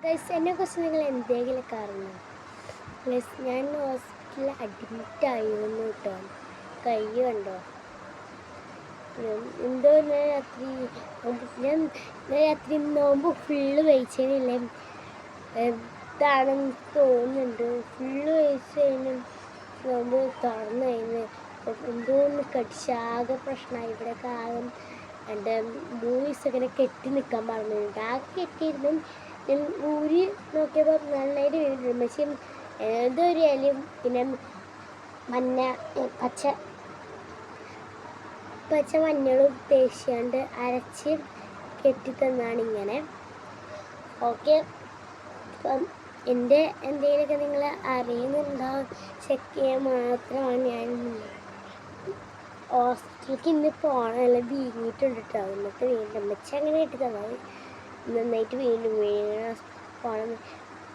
Guys, എന്നെക്കുറിച്ച് നിങ്ങൾ എന്തെങ്കിലുമൊക്കെ അറിഞ്ഞോ? ഗൈസ്, ഞാൻ ഹോസ്പിറ്റലിൽ അഡ്മിറ്റ് ആയിരുന്നു കേട്ടോ. കൈ കണ്ടോ? എന്തോ ഞാൻ രാത്രി നോമ്പ് ഫുള്ള് കഴിച്ചതിനില്ലേ ഇതാണെന്ന് തോന്നുന്നുണ്ട്. ഫുള്ള് കഴിച്ചതിന് നോമ്പ് തുറന്നു കഴിഞ്ഞ് എന്തോന്ന് കടിച്ചാകെ പ്രശ്നമായി. ഇവിടെയൊക്കെ ആകെ എൻ്റെ 3 ദിവസം ഇങ്ങനെ കെട്ടി നിൽക്കാൻ പറഞ്ഞിട്ടുണ്ട്. ആകെ കെട്ടിയിരുന്നു. ഞാൻ ഊരി നോക്കിയപ്പോൾ നന്നായിട്ട് വീണിട്ടുണ്ട്. പക്ഷേ ഏതൊരു ഇലയും പിന്നെ പച്ച മഞ്ഞളും തേച്ചാണ്ട് അരച്ച് കെട്ടിത്തന്നാണ് ഇങ്ങനെ. ഓക്കെ, അപ്പം എൻ്റെ എന്തെങ്കിലുമൊക്കെ നിങ്ങൾ അറിയുന്നുണ്ടോ ചെക്ക് ചെയ്യാൻ മാത്രമാണ് ഞാൻ ഹോസ്പിറ്റലിലേക്ക് ഇന്ന് പോകണം. നല്ല വീങ്ങിയിട്ടുണ്ട് കേട്ടോ. എന്നിട്ട് വീണ്ടും വെച്ച് അങ്ങനെ കെട്ടി തന്നത് നന്നായിട്ട് വീണ്ടും പോകണം.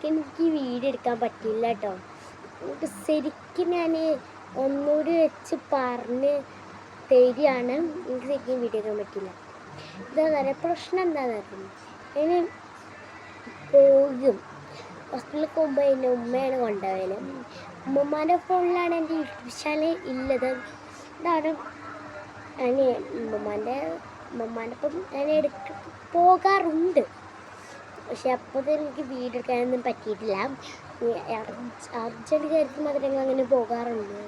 എനിക്ക് വീഡിയോ എടുക്കാൻ പറ്റില്ല കേട്ടോ. എനിക്ക് ശരിക്കും ഞാൻ ഒന്നുകൂടി വെച്ച് പറഞ്ഞ് തരികയാണ്. എനിക്ക് ശരിക്കും വീഡിയോ എടുക്കാൻ പറ്റില്ല. എന്താണെന്ന് അറിയാം, പ്രശ്നം എന്താണെന്ന് അറിയാം. അതിന് പോകും ഹോസ്പിറ്റലിൽ പോകുമ്പോൾ എൻ്റെ ഉമ്മയാണ് കൊണ്ടുപോയത്. ഉമ്മമാരുടെ ഫോണിലാണ് എൻ്റെ യൂട്യൂബ് ചാനൽ ഉള്ളത്. ഇതാണ് ഞാൻ ഉമ്മമാൻ്റെ ഒപ്പം ഞാൻ പോകാറുണ്ട്. പക്ഷെ അപ്പോൾ എനിക്ക് വീഡിയോ എടുക്കാനൊന്നും പറ്റിയിട്ടില്ല. അർജൻറ്റ് കാര്യത്തിൽ മാത്രമേ ഞങ്ങൾ അങ്ങനെ പോകാറുണ്ട്.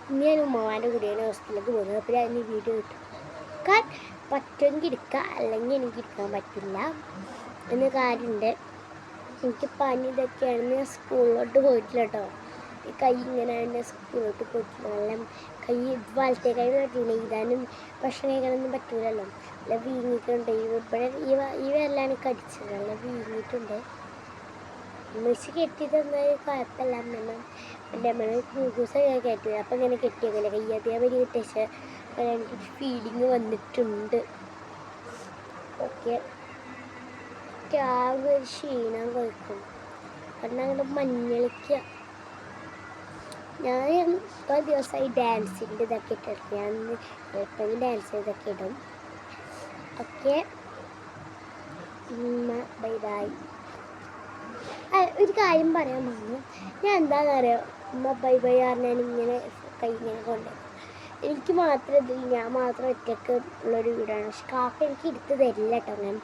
ഇനി ഞാൻ ഉമ്മമാൻ്റെ കൂടെയാണ് ഹോസ്പിറ്റലിലേക്ക് പോകുന്നത്. അപ്പോൾ ഞാൻ വീഡിയോ എടുക്കാൻ പറ്റുമെങ്കിൽ എടുക്കാം, അല്ലെങ്കിൽ എനിക്ക് എടുക്കാൻ പറ്റില്ല എന്ന കാര്യമുണ്ട്. എനിക്ക് പനി ഇതൊക്കെയാണ്. ഞാൻ സ്കൂളിലോട്ട് പോയിട്ടില്ല കേട്ടോ. ഈ കൈ ഇങ്ങനെയാണ് സ്കൂളിലോട്ട് പോയിട്ടില്ല. നല്ല കൈ വലത്തെ കൈ പറ്റില്ല. എഴുതാനും ഭക്ഷണം കഴിക്കാനൊന്നും പറ്റില്ലല്ലോ. നല്ല വീങ്ങിയിട്ടുണ്ട്. ഇവിടെ ഈ വിരലാണ് കടിച്ചത്. നല്ല വീങ്ങിയിട്ടുണ്ട്. ഉമ്മച്ചി കെട്ടി തന്നാൽ കുഴപ്പമില്ല. എൻ്റെ അമ്മ ഗ്ലൂക്കോസൊക്കെ കയറ്റിയത്. അപ്പം ഇങ്ങനെ കെട്ടിയൊക്കെ കൈ അതേമാതിരി കെട്ടിച്ച് എനിക്ക് ഫീലിങ് വന്നിട്ടുണ്ട്. ഓക്കെ, ആകെ ഒരു ക്ഷീണം കഴിക്കും. കാരണം അങ്ങോട്ട് മഞ്ഞളിക്കുക. ഞാൻ ഇപ്പോൾ ദിവസമായി ഡാൻസിൻ്റെ ഇതൊക്കെ ഇട്ടിട്ട് ഞാൻ എപ്പോഴും ഡാൻസ് ചെയ്തൊക്കെ ഇടും. Okay, bye bye. ഒരു കാര്യം പറയാൻ പറഞ്ഞു. ഞാൻ എന്താണെന്ന് അറിയാം, ഉമ്മ ബൈ ബൈ പറഞ്ഞാൽ ഇങ്ങനെ കൈ ഇങ്ങനെ കൊണ്ടുപോകും. എനിക്ക് മാത്രം ഇതില്ല, ഞാൻ മാത്രം ഒറ്റയ്ക്ക് ഉള്ളൊരു വീടാണ്. പക്ഷെ കാക്ക എനിക്ക് എടുത്ത് തരില്ല കേട്ടോ. ഞാൻ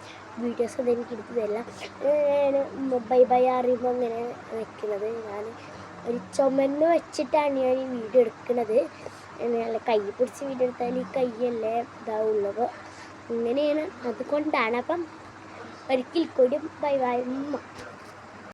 വീഡിയോസ് ഒന്നും എനിക്ക് എടുത്ത് തരില്ല. ഞാൻ ബൈ ബൈ അറിയുമ്പോൾ അങ്ങനെ വെക്കുന്നത്. ഞാൻ ഒരു ചുമന്ന് വെച്ചിട്ടാണ് ഞാൻ ഈ വീഡിയോ എടുക്കുന്നത്. നല്ല കൈ പിടിച്ച് വീഡിയോ എടുത്താൽ ഈ കൈയല്ലേ ഇതാവുള്ളത്. ഇങ്ങനെയാണ്, അതുകൊണ്ടാണ്. അപ്പം ഒരിക്കൽ കൂടി ബൈ ബൈ ഉമ്മ.